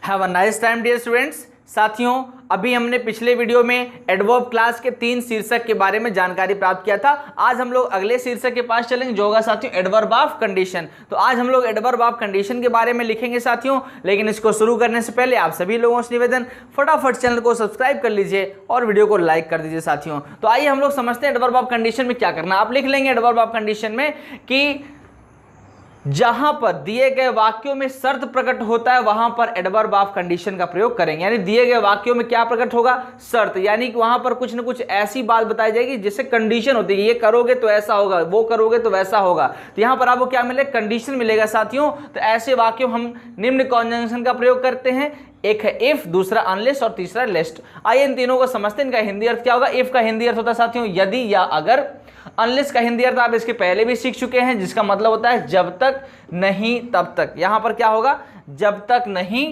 Have a nice time dear students. साथियों, अभी हमने पिछले वीडियो में एडवर्ब क्लास के 3 शीर्षक के बारे में जानकारी प्राप्त किया था। आज हम लोग अगले शीर्षक के पास चलेंगे जो होगा साथियों एडवर्ब ऑफ कंडीशन। तो आज हम लोग एडवर्ब ऑफ कंडीशन के बारे में लिखेंगे साथियों। लेकिन इसको शुरू करने से पहले आप सभी लोगों से निवेदन, फटाफट चैनल को सब्सक्राइब कर लीजिए और वीडियो को लाइक कर दीजिए साथियों। तो आइए हम लोग समझते हैं एडवर्ब ऑफ कंडीशन में क्या करना। आप लिख लेंगे एडवर्ब ऑफ कंडीशन में कि जहां पर दिए गए वाक्यों में शर्त प्रकट होता है वहां पर एडवर्ब ऑफ कंडीशन का प्रयोग करेंगे। यानी दिए गए वाक्यों में क्या प्रकट होगा? शर्त। यानी कि वहां पर कुछ ना कुछ ऐसी बात बताई जाएगी जिससे कंडीशन होती है, ये करोगे तो ऐसा होगा, वो करोगे तो वैसा होगा। तो यहां पर आपको क्या मिलेगा? कंडीशन मिलेगा साथियों। तो ऐसे वाक्यों हम निम्न कॉन्जंक्शन का प्रयोग करते हैं। एक है इफ, दूसरा अनलेस और तीसरा लेस्ट। आइए इन तीनों को समझते हैं। इनका हिंदी अर्थ क्या होगा? इफ का हिंदी अर्थ होता है साथियों यदि या अगर। अनलेस का हिंदी अर्थ आप इसके पहले भी सीख चुके हैं, जिसका मतलब होता है जब तक नहीं तब तक। यहां पर क्या होगा? जब तक नहीं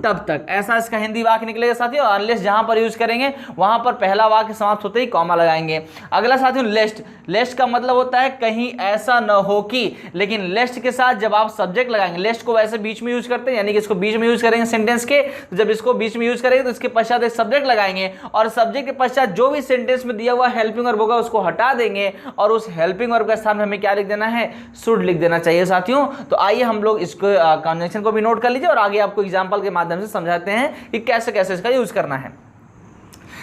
तब तक, ऐसा इसका हिंदी वाक्य निकलेगा साथियों। अनलेस जहां पर यूज करेंगे वहां पर पहला वाक्य समाप्त होते ही कॉमा लगाएंगे। अगला साथियों लेस्ट। लेस्ट का मतलब होता है कहीं ऐसा न हो कि। लेकिन लेस्ट के साथ जब आप सब्जेक्ट लगाएंगे, लेस्ट को वैसे बीच में यूज करते हैं, यानी कि इसको बीच में यूज करेंगे सेंटेंस के। तो जब इसको बीच में यूज करेंगे तो इसके पश्चात एक सब्जेक्ट लगाएंगे और सब्जेक्ट के पश्चात जो भी सेंटेंस में दिया हुआ हेल्पिंग वर्ब होगा उसको हटा देंगे और उस हेल्पिंग वर्ब के स्थान में हमें क्या लिख देना है? शुड लिख देना चाहिए साथियों। तो आइए हम लोग इसको कॉन्जंक्शन को भी नोट कर लीजिए और आगे आपको एग्जाम्पल के माध्यम से समझाते हैं कि कैसे कैसे इसका यूज करना है।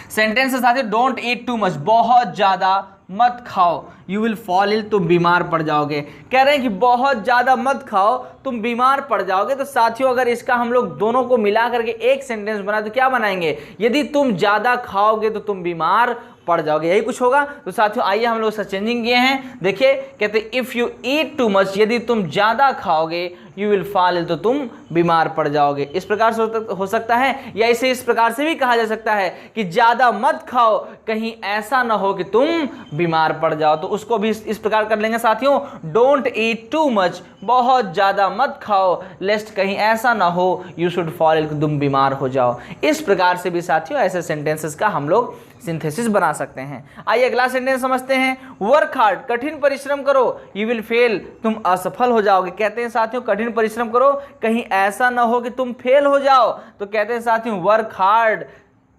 सेंटेंस है साथियों डोंट ईट टू मच, बहुत ज्यादा मत खाओ, यू विल फॉल इल, तुम बीमार पड़ जाओगे। कह रहे हैं कि बहुत ज्यादा मत खाओ, तुम बीमार पड़ जाओगे। तो साथियों अगर इसका हम लोग दोनों को मिला करके एक सेंटेंस बनाए तो क्या बनाएंगे? यदि तुम ज्यादा खाओगे तो तुम बीमार पड़ जाओगे, यही कुछ होगा। तो साथियों आइए हम लोग इसका चेंजिंग किए हैं। देखिए कहते हैं if you eat too much, यदि तुम ज्यादा खाओगे, यू विल फॉल इल, तो तुम बीमार पड़ जाओगे। इस प्रकार से हो सकता है, या इसे इस प्रकार से भी कहा जा सकता है कि ज्यादा मत खाओ, कहीं ऐसा ना हो कि तुम बीमार पड़ जाओ। तो उसको भी इस प्रकार कर लेंगे साथियों डोंट ईट टू मच, बहुत ज्यादा मत खाओ, लेस्ट कहीं ऐसा ना हो यू शुड फॉल इल, तुम बीमार हो जाओ। इस प्रकार से भी साथियों ऐसे सेंटेंसेस का हम लोग सिंथेसिस बना सकते हैं। आइए अगला सेंटेंस समझते हैं। वर्क हार्ड, कठिन परिश्रम करो, यू विल फेल, तुम असफल हो जाओगे। कहते हैं साथियों कठिन परिश्रम करो, कहीं ऐसा ना हो कि तुम फेल हो जाओ। तो कहते हैं साथियों वर्क हार्ड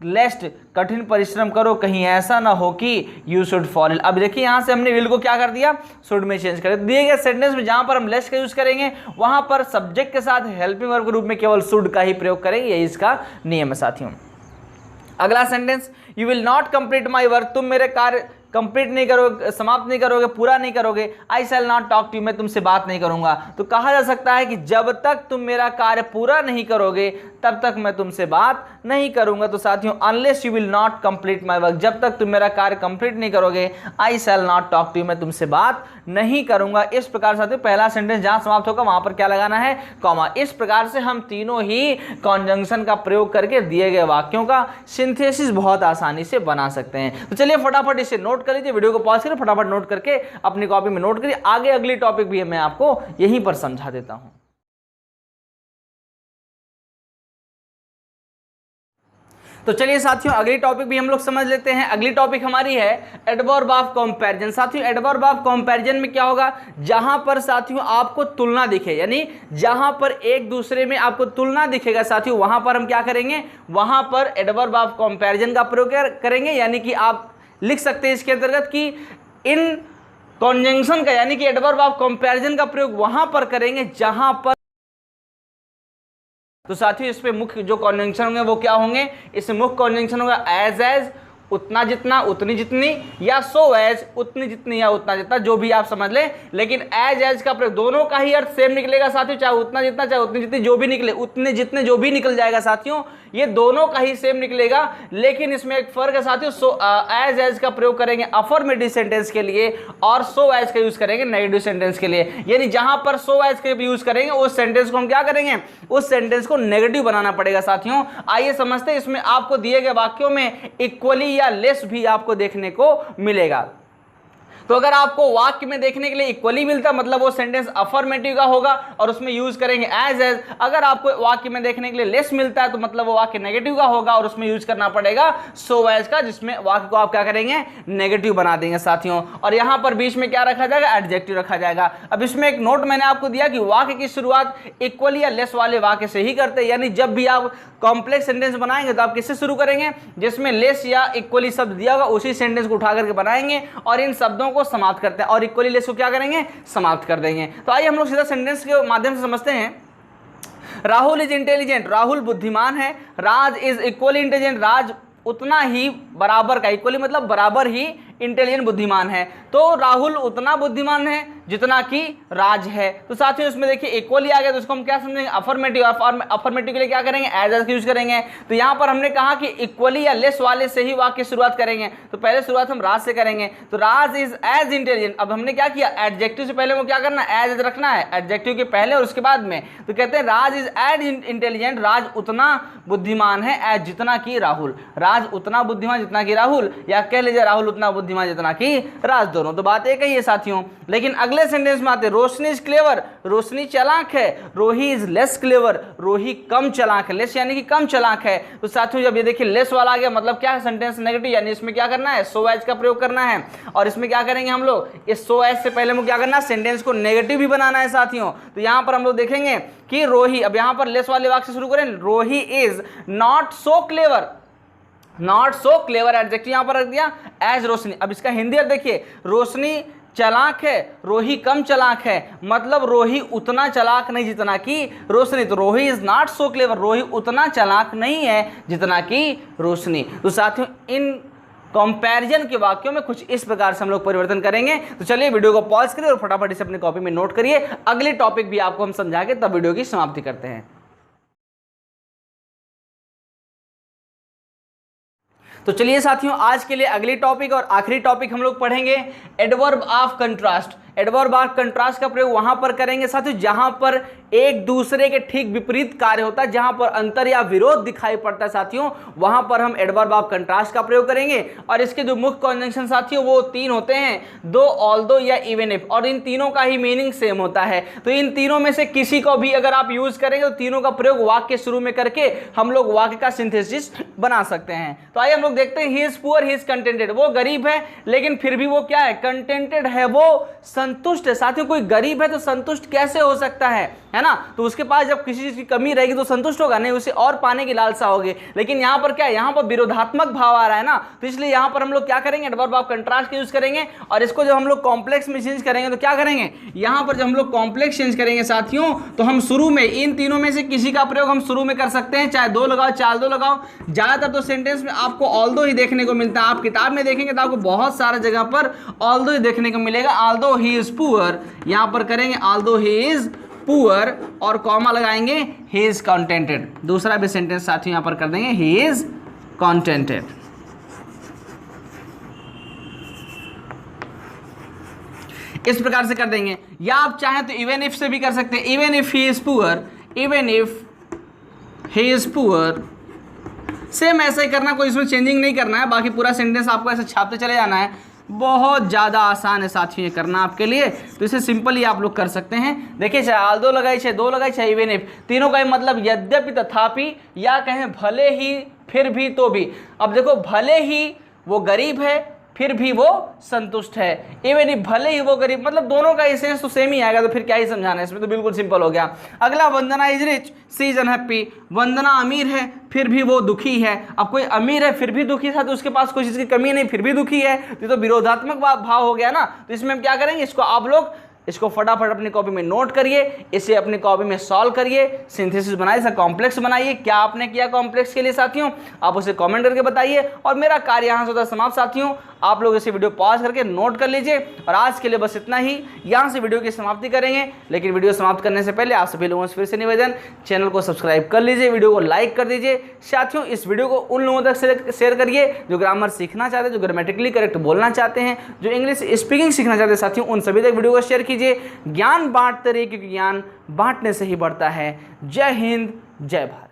लेस्ट, कठिन परिश्रम करो, कहीं ऐसा ना हो कि यू शुड फॉल इल। अब देखिए यहां से हमने विल को क्या कर दिया? शुड में चेंज कर दिया। दिए गए सेंटेंस में जहां पर हम लेस्ट का यूज करेंगे वहां पर सब्जेक्ट के साथ हेल्पिंग वर्ब के रूप में केवल शुड का ही प्रयोग करेंगे, यही इसका नियम है साथियों। अगला sentence you will not complete my work, तुम मेरे कार्य कंप्लीट नहीं करोगे, समाप्त नहीं करोगे, पूरा नहीं करोगे। I shall not talk to you, मैं तुमसे बात नहीं करूंगा। तो कहा जा सकता है कि जब तक तुम मेरा कार्य पूरा नहीं करोगे तब तक मैं तुमसे बात नहीं करूंगा। तो साथियों unless you will not complete my work, जब तक तुम मेरा कार्य कंप्लीट नहीं करोगे, I shall not talk to you, मैं तुमसे बात नहीं करूंगा। इस प्रकार साथियों पहला सेंटेंस जहां समाप्त होगा वहां पर क्या लगाना है? कॉमा। इस प्रकार से हम तीनों ही कॉन्जंक्शन का प्रयोग करके दिए गए वाक्यों का सिंथेसिस बहुत आसानी से बना सकते हैं। तो चलिए फटाफट इसे नोट कर लीजिए, वीडियो को पॉज करें, फटाफट नोट करके अपनी कॉपी में नोट करिए। आगे अगली टॉपिक भी मैं आपको यहीं पर समझा देता हूं। तो चलिए साथियों अगली टॉपिक भी हम लोग समझ लेते हैं। अगली टॉपिक हमारी है एडवर्ब ऑफ कंपैरिजन। साथियों एडवर्ब ऑफ कंपैरिजन में क्या होगा? जहां पर साथियों आपको तुलना दिखे, यानी जहां पर एक दूसरे में आपको तुलना दिखेगा साथियों वहां पर हम क्या करेंगे? वहां पर एडवर्ब ऑफ कंपैरिजन का प्रयोग करेंगे। यानी कि आप लिख सकते हैं इसके अंतर्गत कि इन कॉन्जंक्शन का, यानी कि एडवर्ब ऑफ कंपैरिजन का प्रयोग वहां पर करेंगे जहां पर। तो साथियों इसमें मुख्य जो कॉन्जंक्शन होंगे वो क्या होंगे? इसमें मुख्य कॉन्जंक्शन होगा एज, उतना जितना, उतनी जितनी, या सो एज, उतनी जितनी या उतना जितना, जो भी आप समझ लें। लेकिन एज का प्रयोग दोनों का ही अर्थ सेम निकलेगा साथियों, चाहे उतना जितना चाहे उतनी जितनी, जो भी निकले, उतने जितने जो भी निकल जाएगा साथियों, ये दोनों का ही सेम निकलेगा। लेकिन इसमें एक फर्क है साथियों, एज का प्रयोग करेंगे अफर्मेटिव सेंटेंस के लिए और सो एज का यूज करेंगे नेगेटिव सेंटेंस के लिए। यानी जहां पर सो एज का यूज करेंगे उस सेंटेंस को हम क्या करेंगे? उस सेंटेंस को नेगेटिव बनाना पड़ेगा साथियों। आइए समझते हैं। इसमें आपको दिए गए वाक्यों में इक्वली या लेस भी आपको देखने को मिलेगा। तो अगर आपको वाक्य में देखने के लिए इक्वली मिलता मतलब वो सेंटेंस अफर्मेटिव का होगा और उसमें यूज करेंगे एज एज। अगर आपको वाक्य में देखने के लिए लेस मिलता है तो मतलब वो वाक्य नेगेटिव का होगा और उसमें यूज करना पड़ेगा सो एज का, जिसमें वाक्य को आप क्या करेंगे नेगेटिव बना देंगे साथियों। और यहां पर बीच में क्या रखा जाएगा, एडजेक्टिव रखा जाएगा। अब इसमें एक नोट मैंने आपको दिया कि वाक्य की शुरुआत इक्वली या लेस वाले वाक्य से ही करते हैं, यानी जब भी आप कॉम्प्लेक्स सेंटेंस बनाएंगे तो आप किससे शुरू करेंगे, जिसमें लेस या इक्वली शब्द दिया होगा उसी सेंटेंस को उठा करके बनाएंगे और इन शब्दों को समाप्त करते हैं और इक्वली लेस को क्या करेंगे, समाप्त कर देंगे। तो आइए हम लोग सीधा सेंटेंस के माध्यम से समझते हैं। राहुल इज इंटेलिजेंट, राहुल बुद्धिमान है। राज इज इक्वली इंटेलिजेंट, राज उतना ही बराबर का, इक्वली मतलब बराबर ही इंटेलिजेंट बुद्धिमान है। तो राहुल उतना बुद्धिमान है जितना कि राज है। तो साथियों इसमें देखिए इक्वली आ गया तो उसको हम क्या समझेंगे, अफर्मेटिव। अफर्मेटिव के लिए क्या करेंगे, एज एज यूज करेंगे। तो यहां पर हमने कहा कि इक्वली या लेस वाले से ही वाक्य शुरुआत करेंगे, तो पहले शुरुआत हम राज से करेंगे। तो राज इज एज इंटेलिजेंट। अब हमने क्या किया, एडजेक्टिव से पहले वो क्या करना है, एज रखना है, एडजेक्टिव के पहले और उसके बाद में। तो कहते हैं राज इज एज इंटेलिजेंट, राज उतना बुद्धिमान है एज जितना कि राहुल। राज उतना बुद्धिमान जितना कि राहुल, या कह लीजिए राहुल उतना बुद्धिमान जितना कि राज, दोनों तो बात एक ही है साथियों। लेकिन अगले सेंटेंस में आते, रोशनी इज क्लेवर, रोशनी चालाक है। रोही इज लेस क्लेवर, रोही कम चालाक है। लेस यानी कि कम चालाक है। तो साथियों जब ये देखिए लेस वाला आ गया मतलब क्या है, सेंटेंस नेगेटिव, यानी इसमें क्या करना है, सो एज का प्रयोग करना है। और इसमें क्या करेंगे हम लोग, इस सो एज से पहले हम क्या करना है, सेंटेंस को नेगेटिव भी बनाना है साथियों। तो यहां पर हम लोग देखेंगे कि रोही, अब यहां पर लेस वाले वाक्य से शुरू करें, रोही is not so clever, not so clever adjective यहां पर रख दिया एज रोशनी। अब इसका हिंदी अर्थ देखिए, रोशनी चालाक है, रोही कम चालाक है, मतलब रोही उतना चालाक नहीं जितना कि रोशनी। तो रोही इज नॉट सो क्लेवर, रोही उतना चालाक नहीं है जितना कि रोशनी। तो साथियों इन कंपैरिजन के वाक्यों में कुछ इस प्रकार से हम लोग परिवर्तन करेंगे। तो चलिए वीडियो को पॉज करिए और फटाफट इसे अपनी कॉपी में नोट करिए। अगले टॉपिक भी आपको हम समझा के तब वीडियो की समाप्ति करते हैं। तो चलिए साथियों आज के लिए अगली टॉपिक और आखिरी टॉपिक हम लोग पढ़ेंगे adverb of contrast. Adverb of contrast का प्रयोग वहां पर करेंगे साथियों जहां पर एक दूसरे के ठीक विपरीत कार्य होता है, जहां पर अंतर या विरोध दिखाई पड़ता है साथियों, वहां पर हम एडवर्ब ऑफ कंट्रास्ट का प्रयोग करेंगे। और इसके जो मुख्य कॉन्जंक्शन साथियों वो तीन होते हैं, दो, ऑल्दो या इवन इफ, और इन तीनों का ही मीनिंग सेम होता है। तो इन तीनों में से किसी को भी अगर आप यूज करेंगे तो तीनों का प्रयोग वाक्य शुरू में करके हम लोग वाक्य का सिंथेसिस बना सकते हैं। तो आइए हम लोग देखते हैं, he is poor he is contented, वो गरीब है लेकिन फिर भी वो क्या है, कंटेंटेड है, वो संतुष्ट है। साथियों कोई गरीब है तो संतुष्ट कैसे हो सकता है ना। तो उसके पास जब किसी चीज की कमी रहेगी तो संतुष्ट होगा नहीं, उसे और पाने की लालसा होगी। लेकिन यहां पर क्या है, यहां पर विरोधात्मक भाव आ रहा है ना, तो इसलिए यहां पर हम लोग क्या करेंगे, एडवर्ब ऑफ कंट्रास्ट का यूज करेंगे। और इसको जब हम लोग कॉम्प्लेक्स में चेंज करेंगे तो क्या करेंगे, यहां पर जब हम लोग कॉम्प्लेक्स चेंज करेंगे साथियों तो हम शुरू में इन तीनों में से किसी का प्रयोग हम शुरू में कर सकते हैं, चाहे दो लगाओ चाहे दो लगाओ। ज्यादातर तो सेंटेंस में आपको ऑल्दो ही देखने को मिलता है। आप किताब में देखेंगे तो आपको बहुत सारे जगह पर ऑल्दो ही देखने को मिलेगा। ऑल्दो ही इज पुअर, यहां पर करेंगे ऑल्दो ही इज पुअर और कॉमा लगाएंगे ही इज कंटेंटेड। दूसरा भी सेंटेंस साथियों यहां पर कर देंगे ही इज कंटेंटेड। इस प्रकार से कर देंगे। या आप चाहें तो इवन इफ से भी कर सकते हैं, even if he is poor, even if he is poor. Same ऐसा ही करना, कोई इसमें चेंजिंग नहीं करना है। बाकी पूरा सेंटेंस आपको ऐसे छापते चले जाना है। बहुत ज़्यादा आसान है साथियों ये करना आपके लिए, तो इसे सिंपली आप लोग कर सकते हैं। देखिए चाहे ऑल्दो लगाई, चाहे दो लगाई, चाहे इवन इफ, तीनों का ही मतलब यद्यपि, तथापि, या कहें भले ही, फिर भी, तो भी। अब देखो भले ही वो गरीब है फिर भी वो संतुष्ट है, इवन इफ भले ही वो गरीब, मतलब दोनों का एसेंस तो सेम ही आएगा, तो फिर क्या ही समझाना है इसमें, तो बिल्कुल सिंपल हो गया। अगला, Vandana is rich she is unhappy, Vandana अमीर है फिर भी वो दुखी है। अब कोई अमीर है फिर भी दुखी था तो उसके पास कोई चीज की कमी नहीं, फिर भी दुखी है, तो विरोधात्मक भाव हो गया ना। तो इसमें हम क्या करेंगे, इसको आप लोग इसको फटाफट अपनी कॉपी में नोट करिए, इसे अपनी कॉपी में सॉल्व करिए, सिंथेसिस बनाइए, इसे कॉम्प्लेक्स बनाइए। क्या आपने किया कॉम्प्लेक्स के लिए साथियों, आप उसे कमेंट करके बताइए। और मेरा कार्य यहाँ से होता है समाप्त साथियों। आप लोग इसे वीडियो पॉज करके नोट कर लीजिए। और आज के लिए बस इतना ही, यहाँ से वीडियो की समाप्ति करेंगे। लेकिन वीडियो समाप्त करने से पहले आप सभी लोगों से फिर से निवेदन, चैनल को सब्सक्राइब कर लीजिए, वीडियो को लाइक कर दीजिए। साथियों इस वीडियो को उन लोगों तक शेयर करिए जो ग्रामर सीखना चाहते हैं, जो ग्रामेटिकली करेक्ट बोलना चाहते हैं, जो इंग्लिश स्पीकिंग सीखना चाहते हैं। साथियों उन सभी तक वीडियो को शेयर कीजिए। ज्ञान बांटते रहिए क्योंकि ज्ञान बांटने से ही बढ़ता है। जय हिंद, जय भारत।